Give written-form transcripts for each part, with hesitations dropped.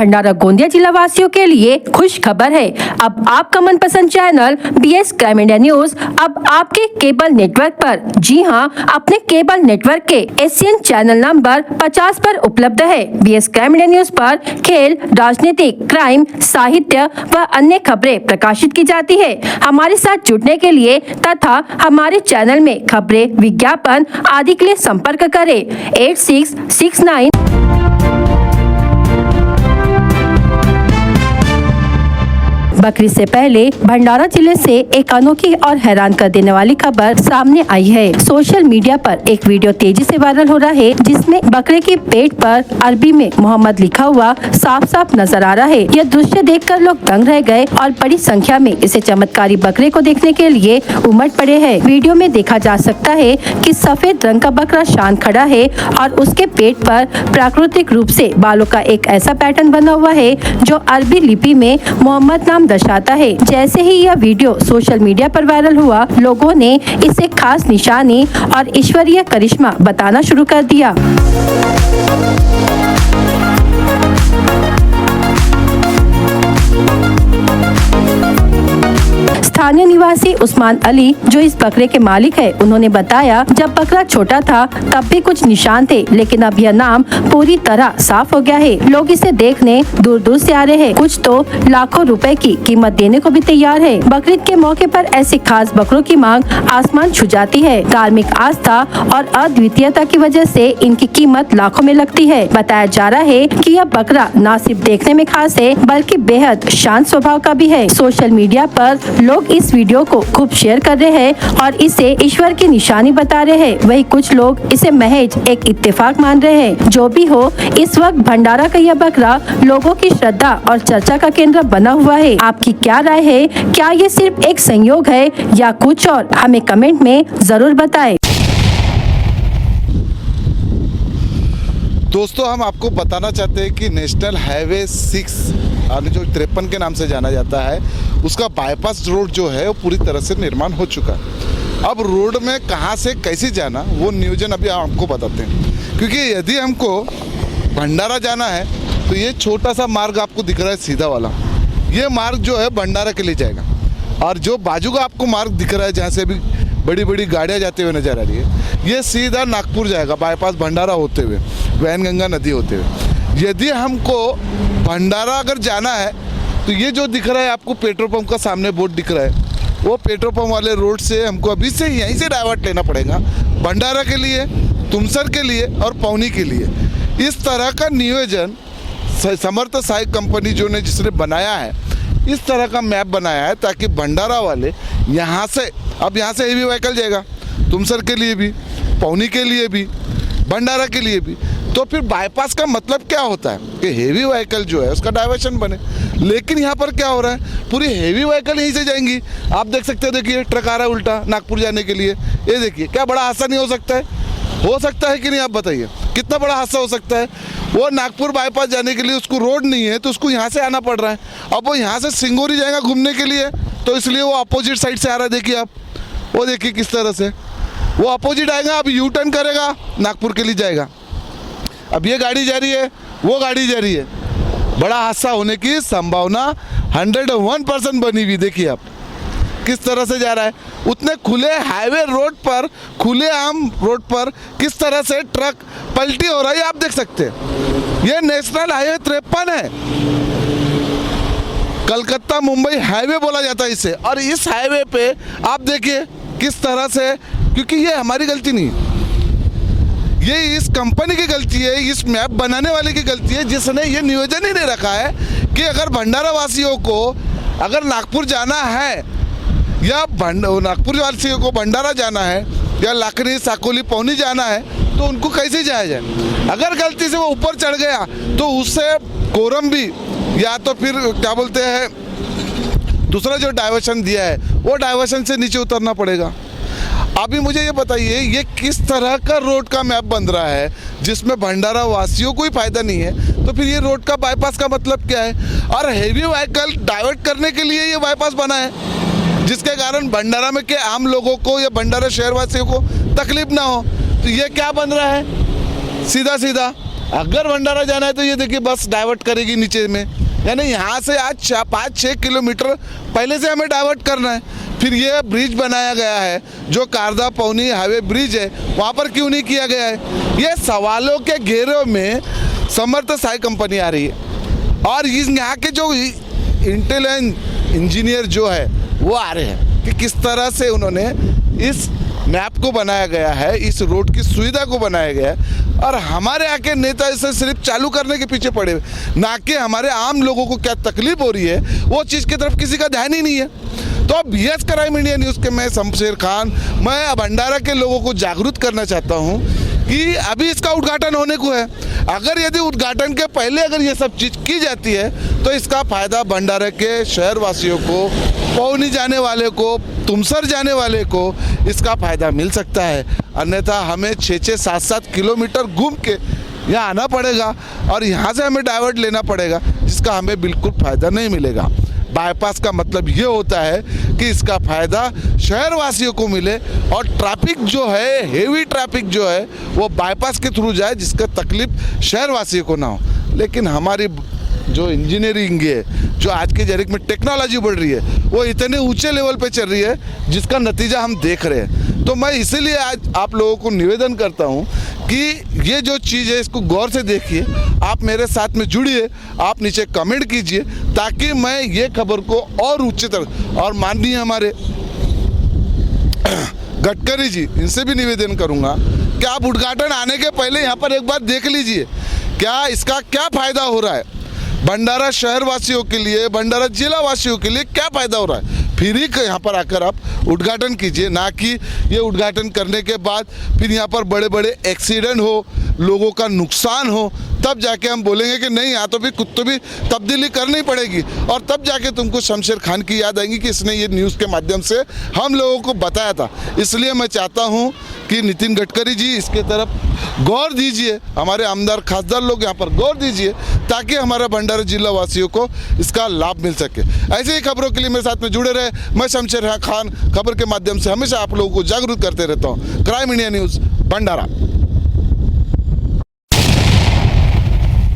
भंडारा गोंदिया जिला वासियों के लिए खुश खबर है। अब आपका मनपसंद channel BS crime India news अब आपके केबल नेटवर्क पर, जी हां, अपने केबल नेटवर्क के एशियन चैनल नंबर 50 पर उपलब्ध है। BS क्राइम इंडिया न्यूज पर खेल, राजनीतिक, क्राइम, साहित्य व अन्य खबरें प्रकाशित की जाती है। हमारे साथ जुड़ने के लिए तथा हमारे चैनल में खबरें, विज्ञापन आदि के लिए संपर्क करें 8669। बकरीद से पहले भंडारा जिले से एक अनोखी और हैरान कर देने वाली खबर सामने आई है। सोशल मीडिया पर एक वीडियो तेजी से वायरल हो रहा है, जिसमें बकरे के पेट पर अरबी में मोहम्मद लिखा हुआ साफ साफ नजर आ रहा है। यह दृश्य देखकर लोग दंग रह गए और बड़ी संख्या में इसे चमत्कारी बकरे को देखने के लिए उमड़ पड़े हैं। वीडियो में देखा जा सकता है कि सफेद रंग का बकरा शांत खड़ा है और उसके पेट पर प्राकृतिक रूप से बालों का एक ऐसा पैटर्न बना हुआ है जो अरबी लिपि में मोहम्मद नाम दर्शाता है। जैसे ही यह वीडियो सोशल मीडिया पर वायरल हुआ, लोगों ने इसे खास निशानी और ईश्वरीय करिश्मा बताना शुरू कर दिया। स्थानीय निवासी उस्मान अली, जो इस बकरे के मालिक है, उन्होंने बताया, जब बकरा छोटा था तब भी कुछ निशान थे, लेकिन अब यह नाम पूरी तरह साफ हो गया है। लोग इसे देखने दूर दूर से आ रहे हैं। कुछ तो लाखों रुपए की कीमत देने को भी तैयार है। बकरीद के मौके पर ऐसे खास बकरों की मांग आसमान छू जाती है। धार्मिक आस्था और अद्वितीयता की वजह से इनकी कीमत लाखों में लगती है। बताया जा रहा है कि यह बकरा न सिर्फ देखने में खास है, बल्कि बेहद शांत स्वभाव का भी है। सोशल मीडिया पर लोग इस वीडियो को खूब शेयर कर रहे हैं और इसे ईश्वर की निशानी बता रहे हैं। वहीं कुछ लोग इसे महज एक इत्तेफाक मान रहे हैं। जो भी हो, इस वक्त भंडारा का यह बकरा लोगों की श्रद्धा और चर्चा का केंद्र बना हुआ है। आपकी क्या राय है? क्या ये सिर्फ एक संयोग है या कुछ और? हमें कमेंट में जरूर बताएं। दोस्तों, हम आपको बताना चाहते हैं कि नेशनल हाईवे 6 जो 53 के नाम से जाना जाता है, उसका बाईपास रोड जो है वो पूरी तरह से निर्माण हो चुका है। अब रोड में कहाँ से कैसे जाना वो नियोजन अभी आपको बताते हैं। क्योंकि यदि हमको भंडारा जाना है तो ये छोटा सा मार्ग आपको दिख रहा है, सीधा वाला, ये मार्ग जो है भंडारा के लिए जाएगा। और जो बाजू का आपको मार्ग दिख रहा है, जहाँ से अभी बड़ी बड़ी गाड़ियाँ जाते हुए नजर आ रही है, ये सीधा नागपुर जाएगा, बाईपास भंडारा होते हुए, वैनगंगा नदी होते हुए। यदि हमको भंडारा अगर जाना है तो ये जो दिख रहा है आपको पेट्रोल पंप का सामने बोर्ड दिख रहा है, वो पेट्रोल पंप वाले रोड से हमको अभी से यहीं से डाइवर्ट लेना पड़ेगा भंडारा के लिए, तुमसर के लिए और पौनी के लिए। इस तरह का नियोजन समर्थ सहायक कंपनी जो ने जिसने बनाया है, इस तरह का मैप बनाया है ताकि भंडारा वाले यहाँ से, अब यहाँ से हेवी व्हीकल जाएगा तुमसर के लिए भी, पौनी के लिए भी, भंडारा के लिए भी। तो फिर बाईपास का मतलब क्या होता है कि हेवी व्हीकल जो है उसका डाइवर्शन बने। लेकिन यहाँ पर क्या हो रहा है, पूरी हेवी व्हीकल यहीं से जाएंगी। आप देख सकते हो, देखिए ट्रक आ रहा है उल्टा नागपुर जाने के लिए। ये देखिए, क्या बड़ा हादसा नहीं हो सकता है? हो सकता है कि नहीं? आप बताइए, कितना बड़ा हादसा हो सकता है? वो नागपुर बाईपास जाने के लिए उसको रोड नहीं है, तो उसको यहाँ से आना पड़ रहा है। अब वो यहाँ से सिंगोरी जाएगा घूमने के लिए, तो इसलिए वो अपोजिट साइड से आ रहा है। देखिए आप, वो देखिए किस तरह से वो अपोजिट आएगा, अब यू टर्न करेगा, नागपुर के लिए जाएगा। अब ये गाड़ी जा रही है, वो गाड़ी जा रही है, बड़ा हादसा होने की संभावना 101% बनी हुई। देखिए आप किस तरह से जा रहा है, उतने खुले हाईवे रोड पर, खुले आम रोड पर किस तरह से ट्रक पलटी हो रहा है, आप देख सकते हैं। ये नेशनल हाईवे 53 है, कलकत्ता मुंबई हाईवे बोला जाता है इसे। और इस हाईवे पे आप देखिए किस तरह से, क्योंकि ये हमारी गलती नहीं है, ये इस कंपनी की गलती है, इस मैप बनाने वाले की गलती है, जिसने ये नियोजन ही नहीं रखा है कि अगर भंडारा वासियों को अगर नागपुर जाना है या नागपुर वासियों को भंडारा जाना है या लाखनी, साकोली, पौनी जाना है, तो उनको कैसे जाया जाए। अगर गलती से वो ऊपर चढ़ गया तो उससे कोरम भी, या तो फिर क्या बोलते हैं, दूसरा जो डाइवर्शन दिया है वो डाइवर्शन से नीचे उतरना पड़ेगा। अभी मुझे ये बताइए, ये किस तरह का रोड का मैप बन रहा है जिसमें भंडारा वासियों को ही फायदा नहीं है? तो फिर ये रोड का बाईपास का मतलब क्या है? और हेवी व्हीकल डाइवर्ट करने के लिए ये बाईपास बना है, जिसके कारण भंडारा में के आम लोगों को या भंडारा शहरवासियों को तकलीफ ना हो। तो ये क्या बन रहा है? सीधा सीधा अगर भंडारा जाना है तो ये देखिए बस डाइवर्ट करेगी नीचे में, यानी यहाँ से आज 5-6 किलोमीटर पहले से हमें डाइवर्ट करना है। फिर ये ब्रिज बनाया गया है जो कारदा पौनी हाईवे ब्रिज है, वहाँ पर क्यों नहीं किया गया है? ये सवालों के घेरों में समर्थ साई कंपनी आ रही है और इस यहाँ के जो इंटेलिजेंट इंजीनियर जो है वो आ रहे हैं कि किस तरह से उन्होंने इस मैप को बनाया गया है, इस रोड की सुविधा को बनाया गया है। और हमारे यहाँ के नेता इसे सिर्फ चालू करने के पीछे पड़े हुए, ना कि हमारे आम लोगों को क्या तकलीफ हो रही है वो चीज़ की तरफ किसी का ध्यान ही नहीं है। तो अब BS क्राइम इंडिया न्यूज़ के मैं शमशेर खान, मैं भंडारा के लोगों को जागरूक करना चाहता हूँ कि अभी इसका उद्घाटन होने को है। अगर यदि उद्घाटन के पहले अगर ये सब चीज़ की जाती है तो इसका फ़ायदा भंडारा के शहर वासियों को, पौनी जाने वाले को, तुमसर जाने वाले को इसका फ़ायदा मिल सकता है। अन्यथा हमें 6-6, 7-7 किलोमीटर घूम के यहाँ आना पड़ेगा और यहाँ से हमें डाइवर्ट लेना पड़ेगा, जिसका हमें बिल्कुल फ़ायदा नहीं मिलेगा। बाईपास का मतलब ये होता है कि इसका फ़ायदा शहर वासियों को मिले और ट्रैफिक जो है, हेवी ट्रैफिक जो है वो बाईपास के थ्रू जाए, जिसका तकलीफ शहर वासियों को ना हो। लेकिन हमारी जो इंजीनियरिंग है, जो आज के तारीख में टेक्नोलॉजी बढ़ रही है, वो इतने ऊंचे लेवल पे चल रही है जिसका नतीजा हम देख रहे हैं। तो मैं इसीलिए आज आप लोगों को निवेदन करता हूं कि ये जो चीज़ है इसको गौर से देखिए, आप मेरे साथ में जुड़िए, आप नीचे कमेंट कीजिए ताकि मैं ये खबर को और उच्चतर, और माननीय हमारे गडकरी जी, इनसे भी निवेदन करूंगा कि आप उद्घाटन आने के पहले यहाँ पर एक बार देख लीजिए क्या इसका क्या फ़ायदा हो रहा है भंडारा शहर वासियों के लिए, भंडारा जिला वासियों के लिए क्या फ़ायदा हो रहा है। फिर ही यहाँ पर आकर आप उद्घाटन कीजिए, ना कि ये उद्घाटन करने के बाद फिर यहाँ पर बड़े बड़े एक्सीडेंट हो, लोगों का नुकसान हो, तब जाके हम बोलेंगे कि नहीं यहाँ तो भी कुछ तो भी तब्दीली करनी पड़ेगी, और तब जाके तुमको शमशेर खान की याद आएगी कि इसने ये न्यूज़ के माध्यम से हम लोगों को बताया था। इसलिए मैं चाहता हूँ कि नितिन गडकरी जी इसके तरफ गौर दीजिए, हमारे आमदार खासदार लोग यहाँ पर गौर दीजिए ताकि हमारा भंडारा जिला वासियों को इसका लाभ मिल सके। ऐसे ही खबरों के लिए मेरे साथ में जुड़े रहे। मैं शमशेर खान खबर के माध्यम से हमेशा आप लोगों को जागरूक करते रहता हूँ। क्राइम इंडिया न्यूज़ भंडारा।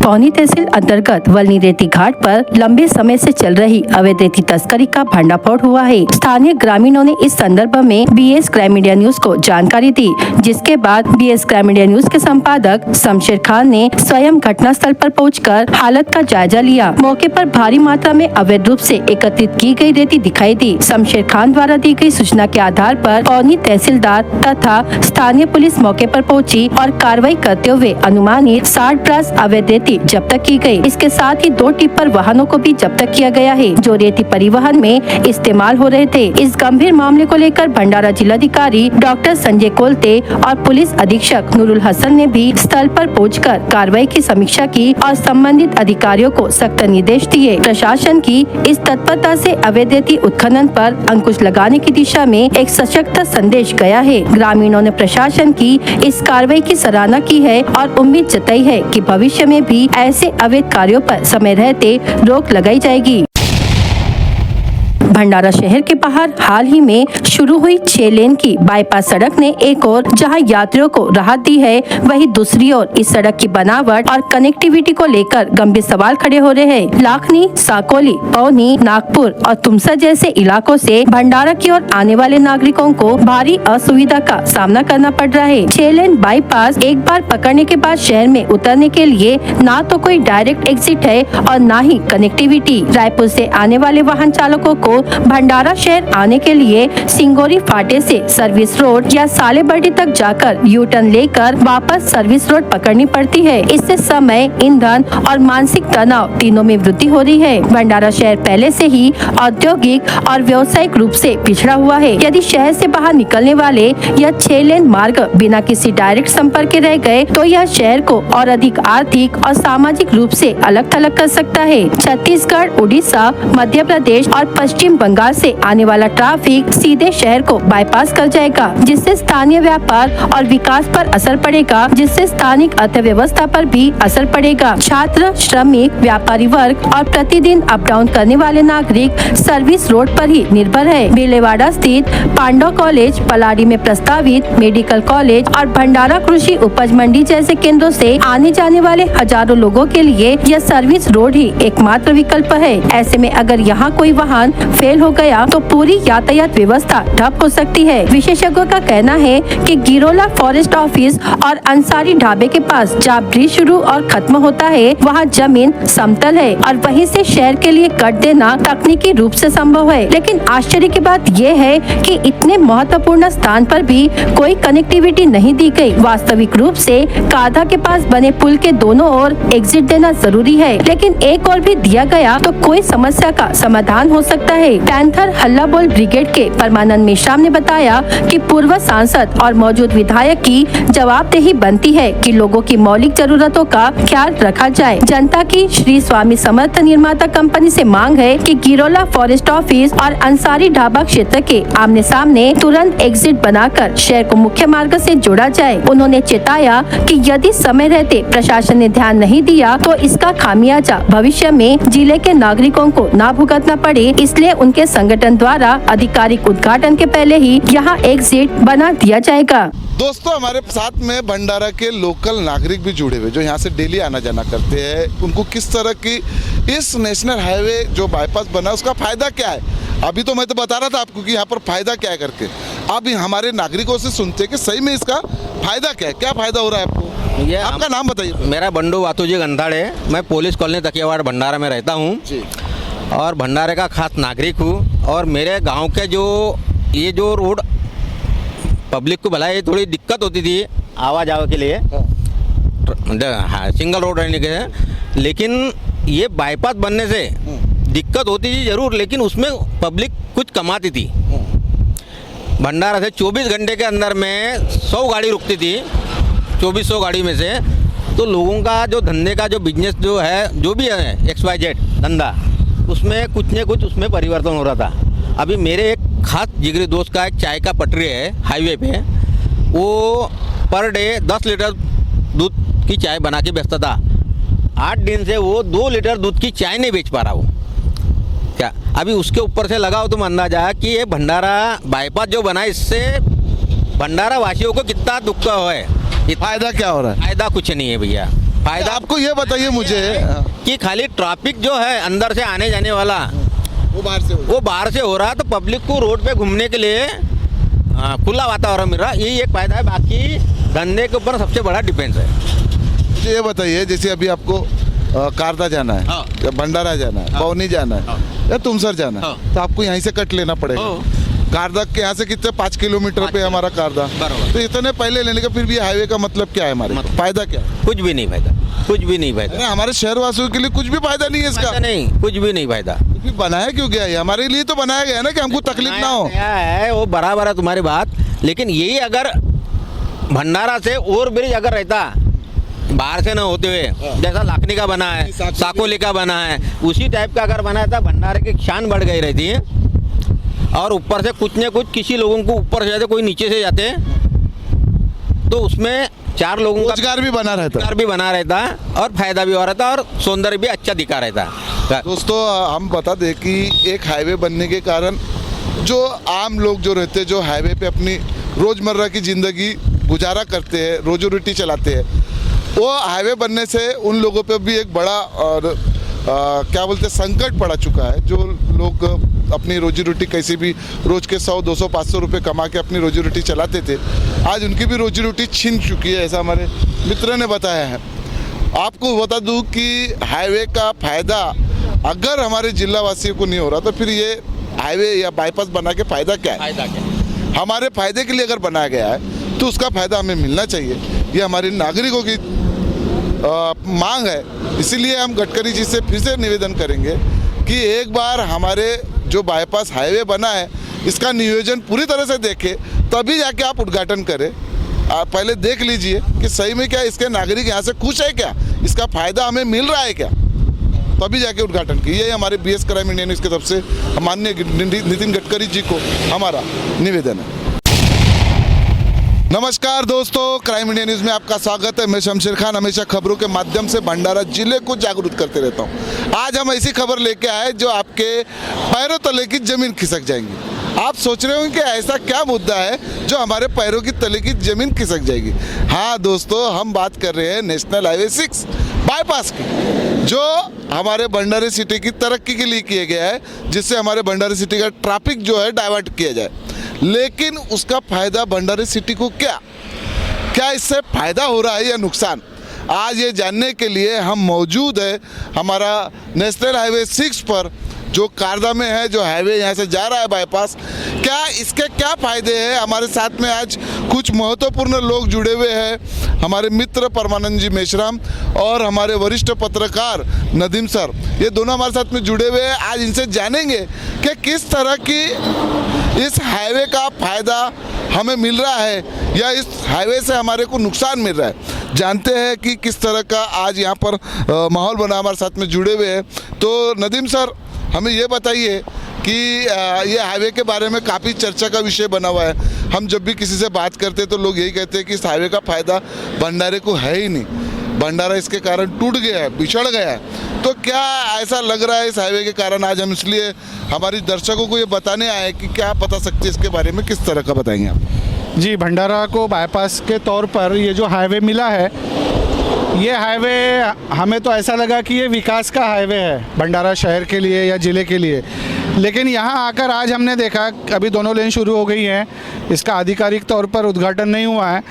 पौनी तहसील अंतर्गत वलनी रेती घाट पर लंबे समय से चल रही अवैध रेती तस्करी का भंडाफोड़ हुआ है। स्थानीय ग्रामीणों ने इस संदर्भ में BS क्राइम इंडिया न्यूज को जानकारी दी, जिसके बाद BS क्राइम इंडिया न्यूज के संपादक शमशेर खान ने स्वयं घटनास्थल पर पहुंचकर हालत का जायजा लिया। मौके पर भारी मात्रा में अवैध रूप से एकत्रित की गई रेती दिखाई दी। शमशेर खान द्वारा दी गई सूचना के आधार पर पौनी तहसीलदार तथा स्थानीय पुलिस मौके पर पहुंची और कार्रवाई करते हुए अनुमानित 60 ब्रास अवैध रेती जब्त की गई। इसके साथ ही 2 टिप्पर वाहनों को भी जब्त किया गया है जो रेती परिवहन में इस्तेमाल हो रहे थे। इस गंभीर मामले को लेकर भंडारा जिलाधिकारी डॉक्टर संजय कोलते और पुलिस अधीक्षक नूरुल हसन ने भी स्थल पर पहुंचकर कार्रवाई की समीक्षा की और संबंधित अधिकारियों को सख्त निर्देश दिए। प्रशासन की इस तत्परता से अवैध रेती उत्खनन पर अंकुश लगाने की दिशा में एक सशक्त संदेश गया है। ग्रामीणों ने प्रशासन की इस कार्रवाई की सराहना की है और उम्मीद जताई है कि भविष्य में भी ऐसे अवैध कार्यों पर समय रहते रोक लगाई जाएगी। भंडारा शहर के बाहर हाल ही में शुरू हुई 6 लेन की बाईपास सड़क ने एक और जहां यात्रियों को राहत दी है, वहीं दूसरी ओर इस सड़क की बनावट और कनेक्टिविटी को लेकर गंभीर सवाल खड़े हो रहे हैं। लाखनी, साकोली, पौनी, नागपुर और तुमसा जैसे इलाकों से भंडारा की ओर आने वाले नागरिकों को भारी असुविधा का सामना करना पड़ रहा है। 6 लेन बाईपास एक बार पकड़ने के बाद शहर में उतरने के लिए ना तो कोई डायरेक्ट एग्जिट है और ना ही कनेक्टिविटी। रायपुर से आने वाले वाहन चालकों को भंडारा शहर आने के लिए सिंगोरी फाटे से सर्विस रोड या सालेबर्डी तक जाकर यू टर्न लेकर वापस सर्विस रोड पकड़नी पड़ती है। इससे समय, ईंधन और मानसिक तनाव तीनों में वृद्धि हो रही है। भंडारा शहर पहले से ही औद्योगिक और व्यावसायिक रूप से पिछड़ा हुआ है। यदि शहर से बाहर निकलने वाले यह 6 लेन मार्ग बिना किसी डायरेक्ट संपर्क के रह गए तो यह शहर को और अधिक आर्थिक और सामाजिक रूप से अलग थलग कर सकता है। छत्तीसगढ़, उड़ीसा, मध्य प्रदेश और पश्चिम पश्चिम बंगाल से आने वाला ट्रैफिक सीधे शहर को बाईपास कर जाएगा, जिससे स्थानीय व्यापार और विकास पर असर पड़ेगा, जिससे स्थानिक अर्थव्यवस्था पर भी असर पड़ेगा। छात्र, श्रमिक, व्यापारी वर्ग और प्रतिदिन अप डाउन करने वाले नागरिक सर्विस रोड पर ही निर्भर है। भीलवाड़ा स्थित पांडव कॉलेज, पलाड़ी में प्रस्तावित मेडिकल कॉलेज और भंडारा कृषि उपज मंडी जैसे केंद्रों से आने जाने वाले हजारों लोगों के लिए यह सर्विस रोड ही एकमात्र विकल्प है। ऐसे में अगर यहाँ कोई वाहन फेल हो गया तो पूरी यातायात व्यवस्था ठप हो सकती है। विशेषज्ञों का कहना है कि गिरोला फॉरेस्ट ऑफिस और अंसारी ढाबे के पास जहाँ ब्रिज शुरू और खत्म होता है, वहाँ जमीन समतल है और वहीं से शहर के लिए कट देना तकनीकी रूप से संभव है। लेकिन आश्चर्य की बात यह है कि इतने महत्वपूर्ण स्थान पर भी कोई कनेक्टिविटी नहीं दी गई। वास्तविक रूप से काधा के पास बने पुल के दोनों ओर एग्जिट देना जरूरी है, लेकिन एक और भी दिया गया तो कोई समस्या का समाधान हो सकता है। पैंथर हल्ला बोल ब्रिगेड के परमानंद मेश्राम ने बताया कि पूर्व सांसद और मौजूद विधायक की जवाबदेही बनती है कि लोगों की मौलिक जरूरतों का ख्याल रखा जाए। जनता की श्री स्वामी समर्थ निर्माता कंपनी से मांग है कि गिरोला फॉरेस्ट ऑफिस और अंसारी ढाबा क्षेत्र के आमने सामने तुरंत एग्जिट बनाकर शहर को मुख्य मार्ग से जोड़ा जाए। उन्होंने चेताया कि यदि समय रहते प्रशासन ने ध्यान नहीं दिया तो इसका खामियाजा भविष्य में जिले के नागरिकों को ना भुगतना पड़े, इसलिए उनके संगठन द्वारा आधिकारिक उद्घाटन के पहले ही यहाँ एग्जिट बना दिया जाएगा। दोस्तों, हमारे साथ में भंडारा के लोकल नागरिक भी जुड़े हुए जो यहाँ से डेली आना जाना करते हैं। उनको किस तरह की इस नेशनल हाईवे जो बाईपास बना उसका फायदा क्या है, अभी तो मैं तो बता रहा था आपको कि यहाँ पर फायदा क्या है करके। अब हमारे नागरिकों से सुनते हैं कि सही में इसका फायदा क्या है, क्या फायदा हो रहा है आपको। ये आपका नाम बताइए। मेरा बंडू वातुजी गंधाड़े, मैं पुलिस कॉलोनी तकियावाड़ भंडारा में रहता हूँ और भंडारे का खास नागरिक हूँ। और मेरे गांव के ये जो रोड पब्लिक को भला ये थोड़ी दिक्कत होती थी आवाज के लिए, हाँ, सिंगल रोड रहने के, लेकिन ये बाईपास बनने से दिक्कत होती थी जरूर, लेकिन उसमें पब्लिक कुछ कमाती थी। भंडारा से 24 घंटे के अंदर में 100 गाड़ी रुकती थी, 2400 गाड़ी में से। तो लोगों का जो धंधे का जो बिजनेस जो है, जो भी है XYZ धंधा, उसमें कुछ न कुछ उसमें परिवर्तन हो रहा था। अभी मेरे एक खास जिगरी दोस्त का एक चाय का पटरी है हाईवे पे, वो पर डे 10 लीटर दूध की चाय बना के बेचता था। 8 दिन से वो 2 लीटर दूध की चाय नहीं बेच पा रहा वो। क्या अभी उसके ऊपर से लगाओ तुम अंदाजा कि ये भंडारा बाईपास जो बना, इससे भंडारा वासियों को कितना दुख है। फायदा क्या हो रहा है? फायदा कुछ नहीं है भैया। फायदा आपको ये बताइए मुझे कि खाली ट्रैफिक जो है अंदर से आने जाने वाला वो बाहर से हो रहा, तो पब्लिक को रोड पे घूमने के लिए खुला वातावरण मिल रहा, यही एक फायदा है। बाकी धंधे के ऊपर सबसे बड़ा डिपेंड है। मुझे ये बताइए, जैसे अभी आपको कारदा जाना है, हाँ। या भंडारा जाना है, पौनी जाना है, हाँ। या तुमसर जाना है, हाँ। तो आपको यहीं से कट लेना पड़ेगा। कारदा के यहाँ से कितने 5 किलोमीटर पे हमारा कारदा, तो इतने पहले लेने का फिर भी हाईवे का मतलब क्या है हमारे फायदा क्या है? कुछ भी नहीं फायदा, कुछ भी नहीं फायदा। अरे हमारे शहरवासियों के लिए कुछ भी फायदा नहीं है इसका। नहीं, कुछ भी नहीं फायदा। फिर बनाया क्यों गया है? हमारे लिए तो बनाया गया है ना कि हमको तकलीफ ना हो। है वो बराबर है तुम्हारी बात, लेकिन यही अगर भंडारा से और ब्रिज अगर रहता बाहर से ना होते हुए, जैसा लाखनी का बना है, साकोली का बना है, उसी टाइप का अगर बना था, भंडारे की शान बढ़ गई रहती है। और ऊपर से कुछ न कुछ किसी लोगों को ऊपर से जाते, कोई नीचे से जाते, तो उसमें 4 लोगों का रोजगार भी बना रहता और फायदा भी हो रहा था और सौंदर्य भी अच्छा दिखा रहता। दोस्तों, हम बता दें कि एक हाईवे बनने के कारण जो आम लोग जो रहते हैं, जो हाईवे पे अपनी रोजमर्रा की जिंदगी गुजारा करते हैं, रोजी रोटी चलाते हैं, वो हाईवे बनने से उन लोगों पे भी एक बड़ा और क्या बोलते हैं संकट पड़ा चुका है। जो लोग अपनी रोजी रोटी कैसे भी रोज के 100, 200, 500 रुपये कमा के अपनी रोजी रोटी चलाते थे, आज उनकी भी रोजी रोटी छिन चुकी है, ऐसा हमारे मित्र ने बताया है। आपको बता दूं कि हाईवे का फ़ायदा अगर हमारे जिला वासियों को नहीं हो रहा, तो फिर ये हाईवे या बाईपास बना के फ़ायदा क्या है? हमारे फ़ायदे के लिए अगर बनाया गया है तो उसका फ़ायदा हमें मिलना चाहिए। ये हमारे नागरिकों की मांग है। इसीलिए हम गडकरी जी से फिर से निवेदन करेंगे कि एक बार हमारे जो बाईपास हाईवे बना है, इसका नियोजन पूरी तरह से देखें, तभी जाके आप उद्घाटन करें। आप पहले देख लीजिए कि सही में क्या इसके नागरिक यहाँ से खुश है, क्या इसका फ़ायदा हमें मिल रहा है क्या। तभी जाके उद्घाटन किया। ये हमारे BS क्राइम इंडिया न्यूज़ की तरफ से माननीय नितिन गडकरी जी को हमारा निवेदन है। नमस्कार दोस्तों, क्राइम इंडिया न्यूज़ में आपका स्वागत है। मैं शमशेर खान हमेशा खबरों के माध्यम से भंडारा जिले को जागरूक करते रहता हूं। आज हम ऐसी खबर लेके आए जो आपके पैरों तले की जमीन खिसक जाएंगी। आप सोच रहे होंगे कि ऐसा क्या मुद्दा है जो हमारे पैरों की तले की जमीन खिसक जाएगी। हाँ दोस्तों, हम बात कर रहे हैं नेशनल हाईवे 6 बाईपास की, जो हमारे भंडारा सिटी की तरक्की के लिए किया गया है, जिससे हमारे भंडारा सिटी का ट्रैफिक जो है डाइवर्ट किया जाए। लेकिन उसका फायदा भंडारा सिटी को क्या इससे फायदा हो रहा है या नुकसान, आज ये जानने के लिए हम मौजूद है हमारा नेशनल हाईवे 6 पर, जो कारदा में है, जो हाईवे यहाँ से जा रहा है बाईपास। क्या इसके क्या फायदे हैं, हमारे साथ में आज कुछ महत्वपूर्ण लोग जुड़े हुए हैं। हमारे मित्र परमानंद जी मेश्राम और हमारे वरिष्ठ पत्रकार नदीम सर, ये दोनों हमारे साथ में जुड़े हुए हैं। आज इनसे जानेंगे कि किस तरह की इस हाईवे का फ़ायदा हमें मिल रहा है या इस हाईवे से हमारे को नुकसान मिल रहा है। जानते हैं कि किस तरह का आज यहाँ पर माहौल बना, हमारे साथ में जुड़े हुए हैं। तो नदीम सर, हमें ये बताइए कि ये हाईवे के बारे में काफ़ी चर्चा का विषय बना हुआ है। हम जब भी किसी से बात करते हैं तो लोग यही कहते हैं कि इस हाईवे का फ़ायदा भंडारे को है ही नहीं, भंडारा इसके कारण टूट गया है, बिछड़ गया है। तो क्या ऐसा लग रहा है इस हाईवे के कारण? आज हम इसलिए हमारी दर्शकों को ये बताने आए कि क्या आप बता सकते हैं इसके बारे में, किस तरह का बताएंगे आप? जी, भंडारा को बाईपास के तौर पर ये जो हाईवे मिला है, ये हाईवे हमें तो ऐसा लगा कि ये विकास का हाईवे है भंडारा शहर के लिए या ज़िले के लिए। लेकिन यहाँ आकर आज हमने देखा, अभी दोनों लेन शुरू हो गई हैं, इसका आधिकारिक तौर पर उद्घाटन नहीं हुआ है।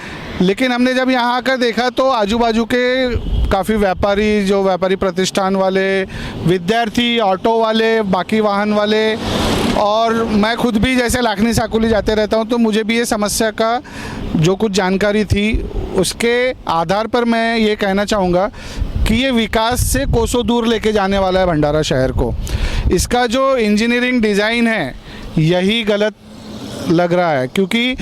लेकिन हमने जब यहाँ आकर देखा तो आजू बाजू के काफ़ी व्यापारी प्रतिष्ठान वाले, विद्यार्थी, ऑटो वाले, बाकी वाहन वाले, और मैं खुद भी जैसे लाखनी साकुली जाते रहता हूँ, तो मुझे भी ये समस्या का जो कुछ जानकारी थी उसके आधार पर मैं ये कहना चाहूँगा कि ये विकास से कोसों दूर लेके जाने वाला है भंडारा शहर को। इसका जो इंजीनियरिंग डिज़ाइन है यही गलत लग रहा है, क्योंकि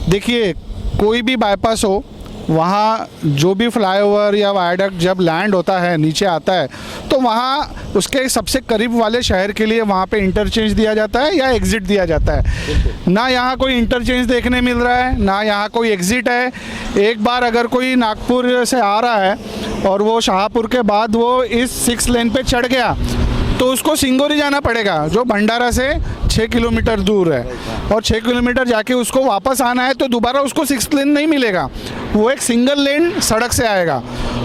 देखिए कोई भी बाईपास हो, वहाँ जो भी फ्लाईओवर या वायडक्ट जब लैंड होता है, नीचे आता है, तो वहाँ उसके सबसे करीब वाले शहर के लिए वहाँ पे इंटरचेंज दिया जाता है या एग्ज़िट दिया जाता है। ना यहाँ कोई इंटरचेंज देखने मिल रहा है, ना यहाँ कोई एग्ज़िट है। एक बार अगर कोई नागपुर से आ रहा है और वो शाहपुर के बाद वो इस 6 लेन पे चढ़ गया तो उसको सिंगोरी जाना पड़ेगा, जो भंडारा से 6 किलोमीटर दूर है, और 6 किलोमीटर जाके उसको वापस आना है तो दोबारा उसको 6 लेन नहीं मिलेगा, वो एक सिंगल लेन सड़क से आएगा।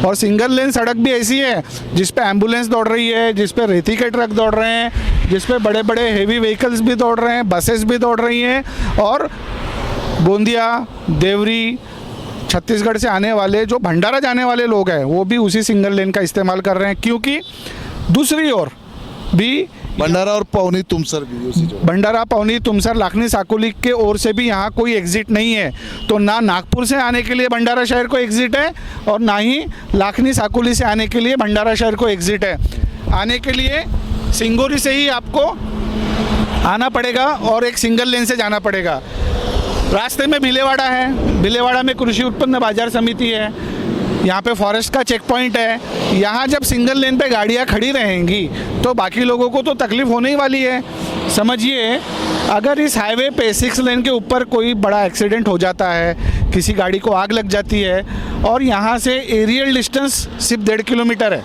और सिंगल लेन सड़क भी ऐसी है जिस पे एम्बुलेंस दौड़ रही है, जिस पे रेती के ट्रक दौड़ रहे हैं, जिस पे बड़े बड़े हेवी व्हीकल्स भी दौड़ रहे हैं, बसेस भी दौड़ रही हैं, और गोंदिया, देवरी, छत्तीसगढ़ से आने वाले जो भंडारा जाने वाले लोग हैं वो भी उसी सिंगल लेन का इस्तेमाल कर रहे हैं। क्योंकि दूसरी ओर भी भंडारा और पौनी तुमसर भी उसी जो भंडारा, पौनी, तुमसर, लाखनी साकुली के ओर से भी यहाँ कोई एग्ज़िट नहीं है। तो ना नागपुर से आने के लिए भंडारा शहर को एग्ज़िट है और ना ही लाखनी साकुली से आने के लिए भंडारा शहर को एग्ज़िट है। आने के लिए सिंगोरी से ही आपको आना पड़ेगा और एक सिंगल लेन से जाना पड़ेगा। रास्ते में भिलेवाड़ा है, भिलेवाड़ा में कृषि उत्पन्न बाजार समिति है, यहाँ पे फॉरेस्ट का चेक पॉइंट है। यहाँ जब सिंगल लेन पे गाड़ियाँ खड़ी रहेंगी तो बाकी लोगों को तो तकलीफ़ होने ही वाली है। समझिए, अगर इस हाईवे पे 6 लेन के ऊपर कोई बड़ा एक्सीडेंट हो जाता है, किसी गाड़ी को आग लग जाती है, और यहाँ से एरियल डिस्टेंस सिर्फ 1.5 किलोमीटर है।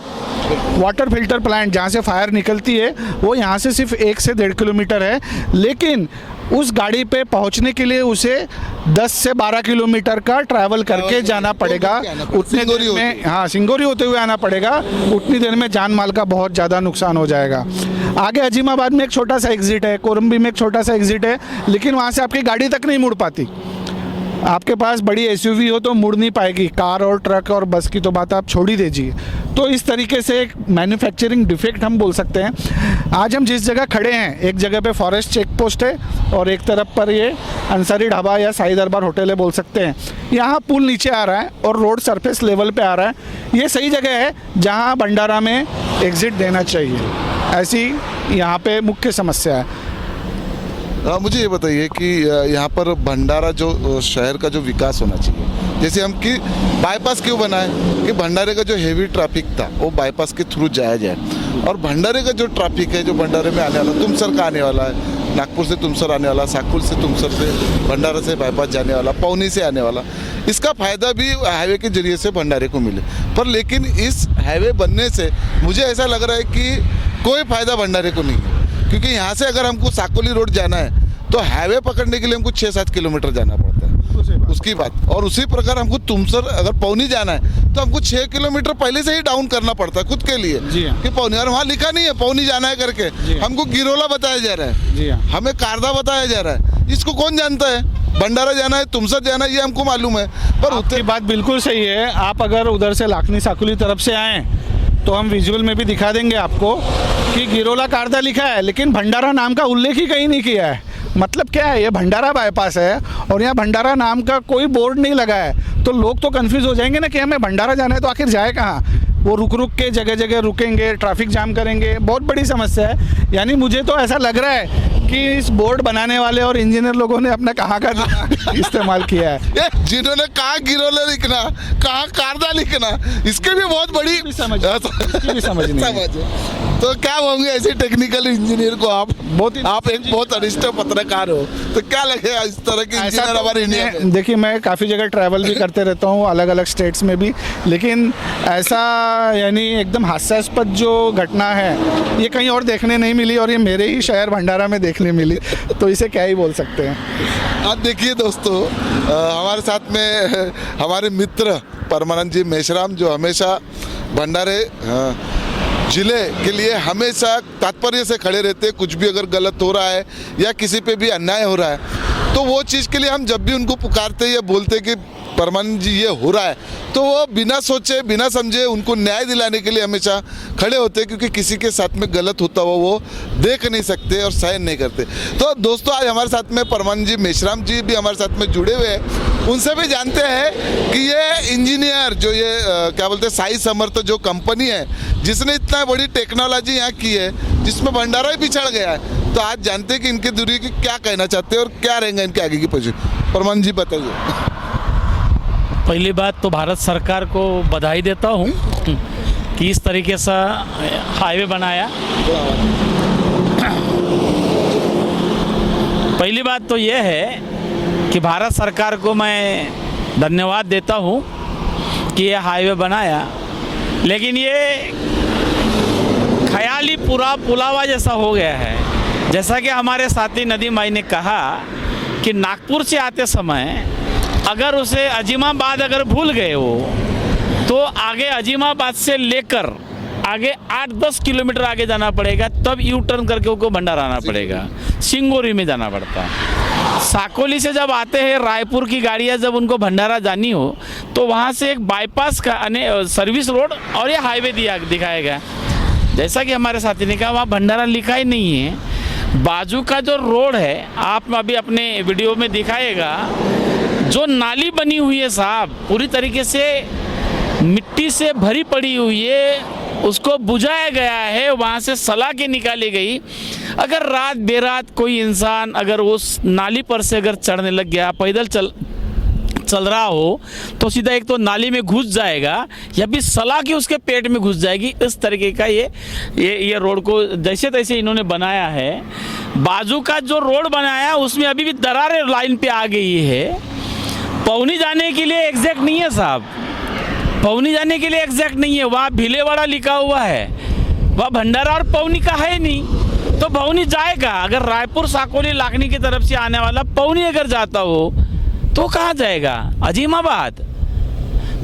वाटर फिल्टर प्लांट जहाँ से फायर निकलती है वो यहाँ से सिर्फ 1 से 1.5 किलोमीटर है, लेकिन उस गाड़ी पे पहुंचने के लिए उसे 10 से 12 किलोमीटर का ट्रैवल करके जाना पड़ेगा। उतनी देर में, हाँ, सिंगोरी होते हुए आना पड़ेगा। उतनी देर में जान माल का बहुत ज़्यादा नुकसान हो जाएगा। आगे अजीमाबाद में एक छोटा सा एग्ज़िट है, कोरम्बी में एक छोटा सा एग्ज़िट है, लेकिन वहाँ से आपकी गाड़ी तक नहीं मुड़ पाती। आपके पास बड़ी एसयूवी हो तो मुड़ नहीं पाएगी, कार और ट्रक और बस की तो बात आप छोड़ ही दीजिए। तो इस तरीके से एक मैन्युफैक्चरिंग डिफेक्ट हम बोल सकते हैं। आज हम जिस जगह खड़े हैं, एक जगह पे फॉरेस्ट चेक पोस्ट है और एक तरफ पर ये अंसारी ढाबा या साई दरबार होटल है बोल सकते हैं। यहाँ पुल नीचे आ रहा है और रोड सरफेस लेवल पे आ रहा है। ये सही जगह है जहाँ भंडारा में एग्ज़िट देना चाहिए, ऐसी यहाँ पे मुख्य समस्या है। मुझे ये बताइए कि यहाँ पर भंडारा जो शहर का जो विकास होना चाहिए, जैसे हम कि बाईपास क्यों बना है कि भंडारे का जो हेवी ट्रैफिक था वो बाईपास के थ्रू जाया जाए, और भंडारे का जो ट्रैफिक है, जो भंडारे में आने वाला, तुमसर का आने वाला है, नागपुर से तुमसर आने वाला, साकुल से तुमसर से, भंडारा से बाईपास जाने वाला, पौनी से आने वाला, इसका फ़ायदा भी हाईवे के जरिए से भंडारे को मिले। पर लेकिन इस हाईवे बनने से मुझे ऐसा लग रहा है कि कोई फ़ायदा भंडारे को नहीं है, क्योंकि यहाँ से अगर हमको साकोली रोड जाना है तो हाईवे पकड़ने के लिए हमको 6-7 किलोमीटर जाना पड़ता है, उसकी बात। और उसी प्रकार हमको तुमसर अगर पौनी जाना है तो हमको 6 किलोमीटर पहले से ही डाउन करना पड़ता है खुद के लिए कि पौनी, और वहाँ लिखा नहीं है पौनी जाना है करके, हमको गिरोला बताया जा रहा है, हमें कारदा बताया जा रहा है। इसको कौन जानता है? भंडारा जाना है, तुमसर जाना है, ये हमको मालूम है। पर आपकी बात बिल्कुल सही है। आप अगर उधर से लाखनी साकुली तरफ से आएँ तो हम विजुअल में भी दिखा देंगे आपको कि गिरोला कारदा लिखा है, लेकिन भंडारा नाम का उल्लेख ही कहीं नहीं किया है। मतलब क्या है, ये भंडारा बाईपास है और यहाँ भंडारा नाम का कोई बोर्ड नहीं लगा है, तो लोग तो कंफ्यूज हो जाएंगे ना कि हमें भंडारा जाना है तो आखिर जाए कहाँ। वो रुक के जगह जगह रुकेंगे, ट्रैफिक जाम करेंगे, बहुत बड़ी समस्या है। यानी मुझे तो ऐसा लग रहा है कि इस बोर्ड बनाने वाले और इंजीनियर लोगों ने अपना कहाँ का इस्तेमाल किया है। जिन्होंने कहाँ गिरोले लिखना, कहाँ कारदा लिखना, इसके भी बहुत बड़ी समझ नहीं है। तो क्या होंगे ऐसे टेक्निकल इंजीनियर को आप एक बहुत अनिष्ट पत्रकार हो, तो क्या लगेगा इस तरह के इंजीनियर हमारे इंडिया में? देखिए, मैं काफ़ी जगह ट्रैवल भी करते रहता हूँ, अलग अलग स्टेट्स में भी, लेकिन ऐसा यानी एकदम हास्यास्पद जो घटना है ये कहीं और देखने नहीं मिली, और ये मेरे ही शहर भंडारा में देखने मिली, तो इसे क्या ही बोल सकते हैं। आप देखिए दोस्तों, हमारे साथ में हमारे मित्र परमानंद जी मेश्राम, जो हमेशा भंडारे जिले के लिए हमेशा तात्पर्य से खड़े रहते हैं। कुछ भी अगर गलत हो रहा है या किसी पे भी अन्याय हो रहा है तो वो चीज़ के लिए हम जब भी उनको पुकारते या बोलते कि परमानंद जी ये हो रहा है, तो वो बिना सोचे बिना समझे उनको न्याय दिलाने के लिए हमेशा खड़े होते हैं, क्योंकि किसी के साथ में गलत होता हुआ वो देख नहीं सकते और सहन नहीं करते। तो दोस्तों, आज हमारे साथ में परमानंद जी मेश्राम जी भी हमारे साथ में जुड़े हुए हैं। उनसे भी जानते हैं कि ये इंजीनियर जो ये क्या बोलते हैं, साई समर्थ जो कंपनी है जिसने इतना बड़ी टेक्नोलॉजी यहाँ की है, जिसमें भंडारा ही पिछड़ गया है, तो आज जानते हैं कि इनके दूरी की क्या कहना चाहते हैं और क्या रहेंगे इनके आगे की पोजीशन। परमानंद जी बताइए। पहली बात तो भारत सरकार को बधाई देता हूँ कि इस तरीके से हाईवे बनाया। पहली बात तो यह है कि भारत सरकार को मैं धन्यवाद देता हूँ कि ये हाईवे बनाया, लेकिन ये ख्याली पुलावा जैसा हो गया है। जैसा कि हमारे साथी नदीम भाई ने कहा कि नागपुर से आते समय अगर उसे अजीमाबाद अगर भूल गए वो, तो आगे अजीमाबाद से लेकर आगे 8-10 किलोमीटर आगे जाना पड़ेगा, तब यू टर्न करके उनको भंडारा आना पड़ेगा, सिंगोरी में जाना पड़ता है। साकोली से जब आते हैं, रायपुर की गाड़ियाँ जब उनको भंडारा जानी हो तो वहाँ से एक बाईपास का सर्विस रोड और ये हाईवे दिखाया गया। जैसा कि हमारे साथी ने कहा, वहाँ भंडारा लिखा ही नहीं है। बाजू का जो रोड है, आप अभी अपने वीडियो में दिखाएगा, जो नाली बनी हुई है साहब, पूरी तरीके से मिट्टी से भरी पड़ी हुई है, उसको बुझाया गया है, वहाँ से सला के निकाली गई। अगर रात बेरात कोई इंसान अगर उस नाली पर से अगर चढ़ने लग गया, पैदल चल रहा हो, तो सीधा एक तो नाली में घुस जाएगा या भी सला के उसके पेट में घुस जाएगी। इस तरीके का ये रोड को जैसे तैसे इन्होंने बनाया है। बाजू का जो रोड बनाया उसमें अभी भी दरारें लाइन पे आ गई है। पौनी जाने के लिए एग्जैक्ट नहीं है साहब, पौनी जाने के लिए एग्जैक्ट नहीं है। वहाँ भीलेवाड़ा लिखा हुआ है, वहाँ भंडारा और पौनी का है नहीं, तो पौनी जाएगा। अगर रायपुर साकोली लाखनी की तरफ से आने वाला पौनी अगर जाता हो तो कहाँ जाएगा? अजीमाबाद।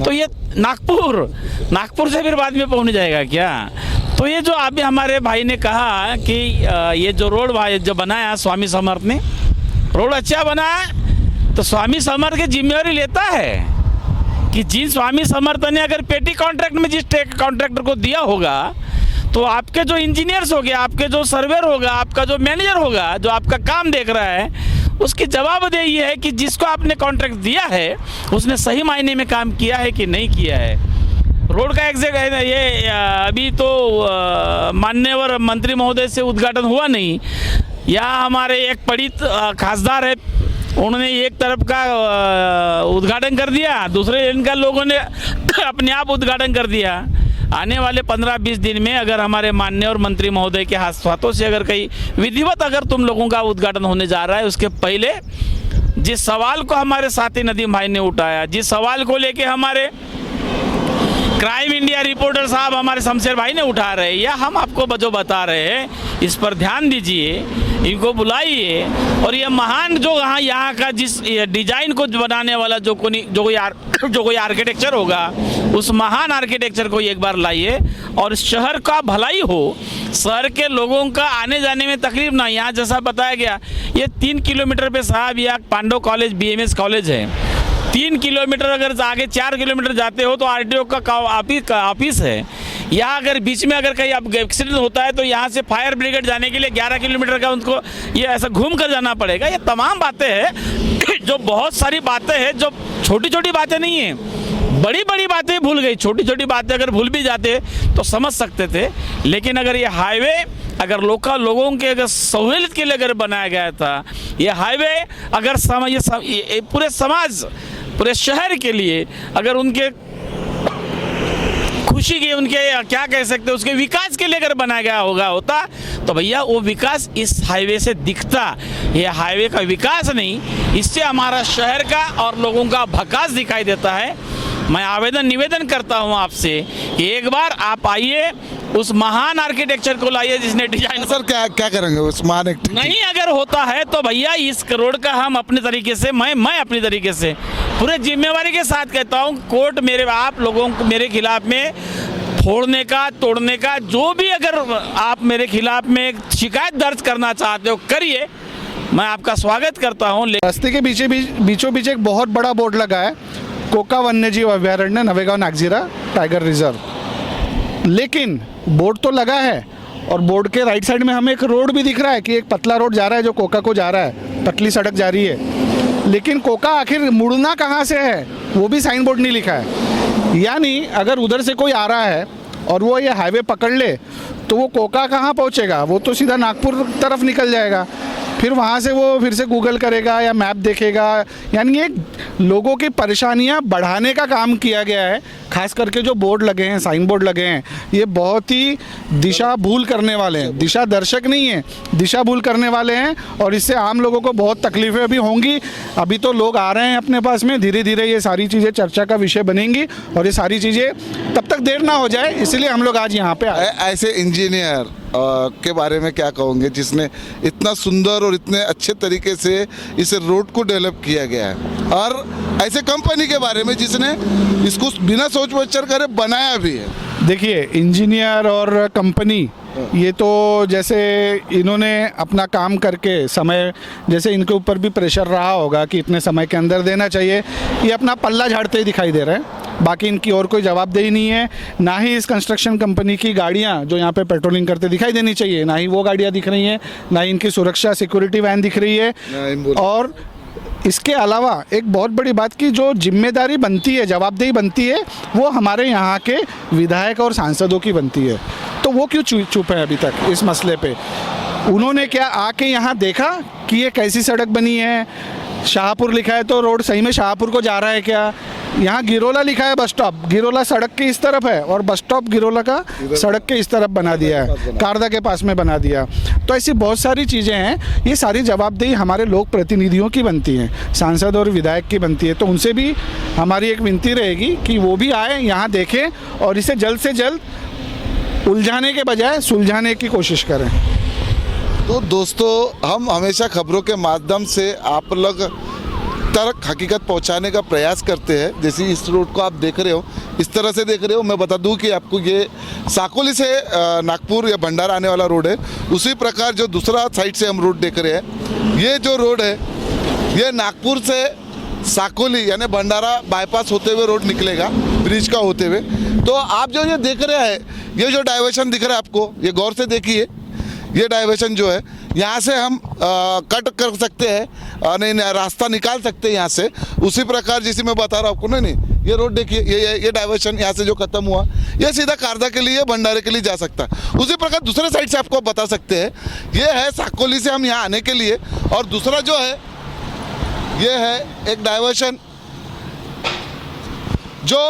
तो ये नागपुर से फिर बाद में पौनी जाएगा क्या? तो ये जो अभी हमारे भाई ने कहा कि ये जो रोड जो बनाया स्वामी समर्थ ने, रोड अच्छा बनाया, तो स्वामी समर्थ की जिम्मेवारी लेता है कि जिन स्वामी समर्थ ने अगर पेटी कॉन्ट्रैक्ट में जिस कॉन्ट्रैक्टर को दिया होगा, तो आपके जो इंजीनियर्स हो गए, आपके जो सर्वेयर होगा, आपका जो मैनेजर होगा, जो आपका काम देख रहा है, उसकी जवाबदेही है कि जिसको आपने कॉन्ट्रैक्ट दिया है उसने सही मायने में काम किया है कि नहीं किया है। रोड का एग्जैक्ट है ना, ये अभी तो माननीय मंत्री महोदय से उद्घाटन हुआ नहीं। यहाँ हमारे एक पढ़ित खासदार है, उन्होंने एक तरफ का उद्घाटन कर दिया, दूसरे इनका लोगों ने अपने आप उद्घाटन कर दिया। आने वाले 15-20 दिन में अगर हमारे माननीय और मंत्री महोदय के हाथों से अगर कहीं विधिवत अगर तुम लोगों का उद्घाटन होने जा रहा है, उसके पहले जिस सवाल को हमारे साथी नदीम भाई ने उठाया, जिस सवाल को लेके हमारे क्राइम इंडिया रिपोर्टर साहब हमारे शमशेर भाई ने उठा रहे हैं, या हम आपको जो बता रहे हैं, इस पर ध्यान दीजिए, इनको बुलाइए और ये महान जो यहाँ का जिस डिजाइन को बनाने वाला जो कोई आर्किटेक्चर होगा, उस महान आर्किटेक्चर को एक बार लाइए और शहर का भलाई हो, शहर के लोगों का आने जाने में तकलीफ ना। यहाँ जैसा बताया गया, ये 3 किलोमीटर पे साहब यहाँ पांडव कॉलेज BMS कॉलेज है। 3 किलोमीटर अगर आगे 4 किलोमीटर जाते हो तो RTO का ऑफिस है। यहाँ अगर बीच में अगर कहीं अब एक्सीडेंट होता है तो यहाँ से फायर ब्रिगेड जाने के लिए 11 किलोमीटर का उनको ये ऐसा घूम कर जाना पड़ेगा। ये तमाम बातें हैं, जो बहुत सारी बातें हैं, जो छोटी छोटी बातें नहीं हैं, बड़ी बड़ी बातें भूल गई। छोटी छोटी बातें अगर भूल भी जाते तो समझ सकते थे, लेकिन अगर ये हाईवे अगर लोगों के अगर सहूलियत के लिए अगर बनाया गया था, ये हाईवे अगर पूरे समाज, पूरे शहर के लिए अगर उनके खुशी के, उनके क्या कह सकते हैं, उसके विकास के लिए अगर बनाया गया होता तो भैया वो विकास इस हाईवे से दिखता। ये हाईवे का विकास नहीं, इससे हमारा शहर का और लोगों का भकास दिखाई देता है। मैं निवेदन करता हूं आपसे कि एक बार आप आइए, उस महान आर्किटेक्चर को लाइए जिसने डिजाइन। सर क्या करेंगे उस महान नहीं अगर होता है तो भैया इस रोड का हम अपने तरीके से, मैं अपनी तरीके से पूरे जिम्मेवारी के साथ कहता हूं, कोर्ट आप लोगों को मेरे खिलाफ में फोड़ने का, तोड़ने का, जो भी अगर आप मेरे खिलाफ में शिकायत दर्ज करना चाहते हो करिए, मैं आपका स्वागत करता हूं। रास्ते के बीचों बीच एक बहुत बड़ा बोर्ड लगा है, कोका वन्यजीव अभयारण्य नवेगांव नागजीरा टाइगर रिजर्व। लेकिन बोर्ड तो लगा है और बोर्ड के राइट साइड में हमें एक रोड भी दिख रहा है कि एक पतला रोड जा रहा है जो कोका को जा रहा है, पतली सड़क जा रही है। लेकिन कोका आखिर मुड़ना कहाँ से है वो भी साइन बोर्ड नहीं लिखा है। यानी अगर उधर से कोई आ रहा है और वो ये हाईवे पकड़ ले तो वो कोका कहाँ पहुँचेगा, वो तो सीधा नागपुर तरफ निकल जाएगा। फिर वहाँ से वो फिर से गूगल करेगा या मैप देखेगा। यानी एक लोगों की परेशानियाँ बढ़ाने का काम किया गया है। खास करके जो बोर्ड लगे हैं, साइन बोर्ड लगे हैं, ये बहुत ही दिशा भूल करने वाले हैं, दिशा दर्शक नहीं है, दिशा भूल करने वाले हैं। और इससे आम लोगों को बहुत तकलीफें भी होंगी। अभी तो लोग आ रहे हैं अपने पास में, धीरे धीरे ये सारी चीज़ें चर्चा का विषय बनेंगी और ये सारी चीज़ें तब तक देर ना हो जाए, इसलिए हम लोग आज यहाँ पे आए। ऐसे इंजीनियर के बारे में क्या कहोगे जिसने इतना सुंदर और इतने अच्छे तरीके से इस रोड को डेवलप किया गया है, और ऐसे कंपनी के बारे में जिसने इसको बिना सोच विचार करे बनाया भी है? देखिए, इंजीनियर और कंपनी ये तो जैसे इन्होंने अपना काम करके समय, जैसे इनके ऊपर भी प्रेशर रहा होगा कि इतने समय के अंदर देना चाहिए, ये अपना पल्ला झाड़ते ही दिखाई दे रहे हैं। बाकी इनकी और कोई जवाबदेही नहीं है। ना ही इस कंस्ट्रक्शन कंपनी की गाड़ियां जो यहाँ पे पेट्रोलिंग करते दिखाई देनी चाहिए, ना ही वो गाड़ियां दिख रही हैं, ना ही इनकी सुरक्षा सिक्योरिटी वैन दिख रही है। और इसके अलावा एक बहुत बड़ी बात की जो जिम्मेदारी बनती है, जवाबदेही बनती है, वो हमारे यहाँ के विधायक और सांसदों की बनती है। तो वो क्यों चुप है अभी तक इस मसले पे? उन्होंने क्या आके यहाँ देखा कि ये कैसी सड़क बनी है? शाहपुर लिखा है तो रोड सही में शाहपुर को जा रहा है क्या? यहाँ गिरोला लिखा है बस स्टॉप, गिरोला सड़क के इस तरफ है और बस स्टॉप गिरोला का सड़क के इस तरफ बना दिया है, कारदा के पास में बना दिया। तो ऐसी बहुत सारी चीज़ें हैं। ये सारी जवाबदेही हमारे लोक प्रतिनिधियों की बनती हैं, सांसद और विधायक की बनती है। तो उनसे भी हमारी एक विनती रहेगी कि वो भी आए, यहाँ देखें और इसे जल्द से जल्द उलझाने के बजाय सुलझाने की कोशिश करें। तो दोस्तों, हम हमेशा खबरों के माध्यम से आप लोग तक हकीकत पहुंचाने का प्रयास करते हैं। जैसे इस रोड को आप देख रहे हो, इस तरह से देख रहे हो। मैं बता दूं कि आपको ये साकोली से नागपुर या भंडारा आने वाला रोड है। उसी प्रकार जो दूसरा साइड से हम रोड देख रहे हैं, ये जो रोड है ये नागपुर से साकोली यानी भंडारा बाईपास होते हुए रोड निकलेगा, ब्रिज का होते हुए। तो आप जो ये देख रहे हैं, ये जो डाइवर्शन दिख रहा है आपको, ये गौर से देखिए। ये डाइवर्शन जो है यहाँ से हम कट कर सकते हैं, नहीं रास्ता निकाल सकते हैं यहाँ से। उसी प्रकार जैसे मैं बता रहा हूँ आपको, नहीं ये रोड देखिए, ये डाइवर्शन यहाँ से जो खत्म हुआ, ये सीधा कारदा के लिए, भंडारे के लिए जा सकता है। उसी प्रकार दूसरे साइड से आपको बता सकते हैं, ये है साकोली से हम यहाँ आने के लिए। और दूसरा जो है ये है एक डाइवर्शन जो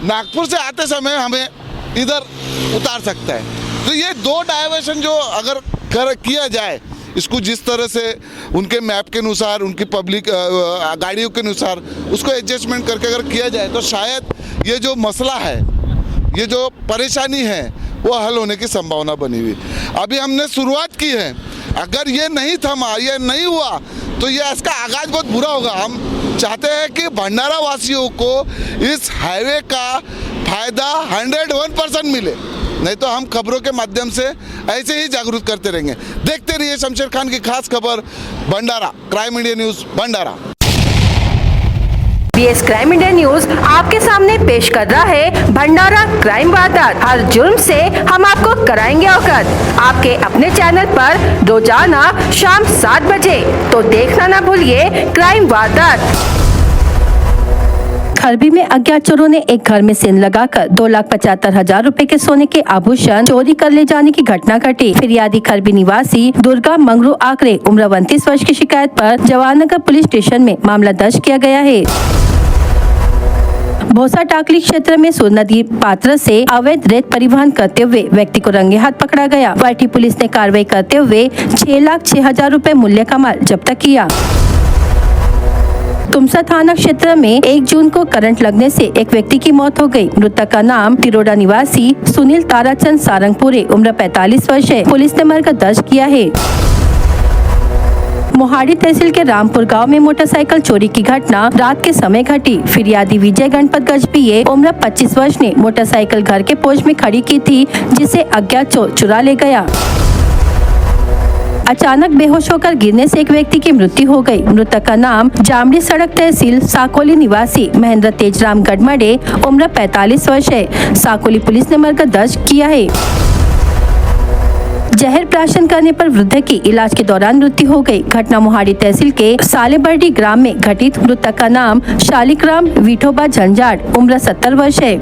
नागपुर से आते समय हमें इधर उतार सकता है। तो ये दो डाइवर्शन जो अगर किया जाए, इसको जिस तरह से उनके मैप के अनुसार, उनकी पब्लिक गाड़ियों के अनुसार उसको एडजस्टमेंट करके अगर किया जाए तो शायद ये जो मसला है, ये जो परेशानी है, वो हल होने की संभावना बनी हुई। अभी हमने शुरुआत की है, अगर ये नहीं थमा, ये नहीं हुआ तो ये इसका आगाज बहुत बुरा होगा। हम चाहते हैं कि भंडारा वासियों को इस हाईवे का फायदा 101% मिले, नहीं तो हम खबरों के माध्यम से ऐसे ही जागरूक करते रहेंगे। देखते रहिए शमशेर खान की खास खबर भंडारा, क्राइम इंडिया न्यूज़ भंडारा। बीएस क्राइम इंडिया न्यूज आपके सामने पेश कर रहा है भंडारा क्राइम वारदात। हर जुर्म से हम आपको कराएंगे अवगत। आपके अपने चैनल पर रोजाना शाम 7 बजे, तो देखना ना भूलिए क्राइम वारदात। खरबी में अज्ञात चोरों ने एक घर में सेंध लगाकर 2,75,000 रुपए के सोने के आभूषण चोरी कर ले जाने की घटना घटी। फिरियादी खरबी निवासी दुर्गा मंगरू आकरे उम्र 29 वर्ष की शिकायत पर जवाहरनगर पुलिस स्टेशन में मामला दर्ज किया गया है। भोसा टाकली क्षेत्र में सोन नदी पात्र से अवैध रेत परिवहन करते हुए व्यक्ति को रंगे हाथ पकड़ा गया। वाटी पुलिस ने कार्रवाई करते हुए 6,06,000 रुपए मूल्य का माल जब्त किया। तुमसा थाना क्षेत्र में 1 जून को करंट लगने से एक व्यक्ति की मौत हो गई। मृतक का नाम तिरोडा निवासी सुनील ताराचंद सारंगपुरे उम्र 45 वर्ष है। पुलिस ने मर्ग दर्ज किया है। मोहाड़ी तहसील के रामपुर गांव में मोटरसाइकिल चोरी की घटना रात के समय घटी। फिरियादी विजय गणपत गजपिये उम्र 25 वर्ष ने मोटरसाइकिल घर के पोर्च में खड़ी की थी, जिसे अज्ञात चोर चुरा ले गया। अचानक बेहोश होकर गिरने से एक व्यक्ति की मृत्यु हो गई। मृतक का नाम जामड़ी सड़क तहसील साकोली निवासी महेंद्र तेजराम गढ़मड़े उम्र 45 वर्ष है। साकोली पुलिस ने मर्ग दर्ज किया है। जहर प्राशन करने पर वृद्ध की इलाज के दौरान मृत्यु हो गई। घटना मोहाड़ी तहसील के सालेबर्डी ग्राम में घटित। मृतक का नाम शालिग्राम विठोबा झंझाड़ उम्र 70 वर्ष है।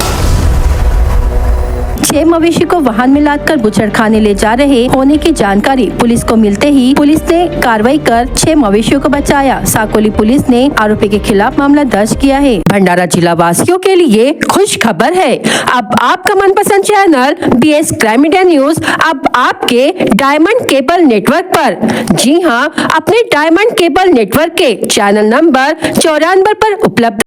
6 मवेशी को वाहन में लादकर बुचड़खाने ले जा रहे होने की जानकारी पुलिस को मिलते ही पुलिस ने कार्रवाई कर 6 मवेशियों को बचाया। साकोली पुलिस ने आरोपी के खिलाफ मामला दर्ज किया है। भंडारा जिला वासियों के लिए खुश खबर है, अब आपका मनपसंद channel BS crime India news अब आपके डायमंड केबल नेटवर्क पर। जी हाँ, अपने डायमंड केबल नेटवर्क के चैनल नंबर 94 पर उपलब्ध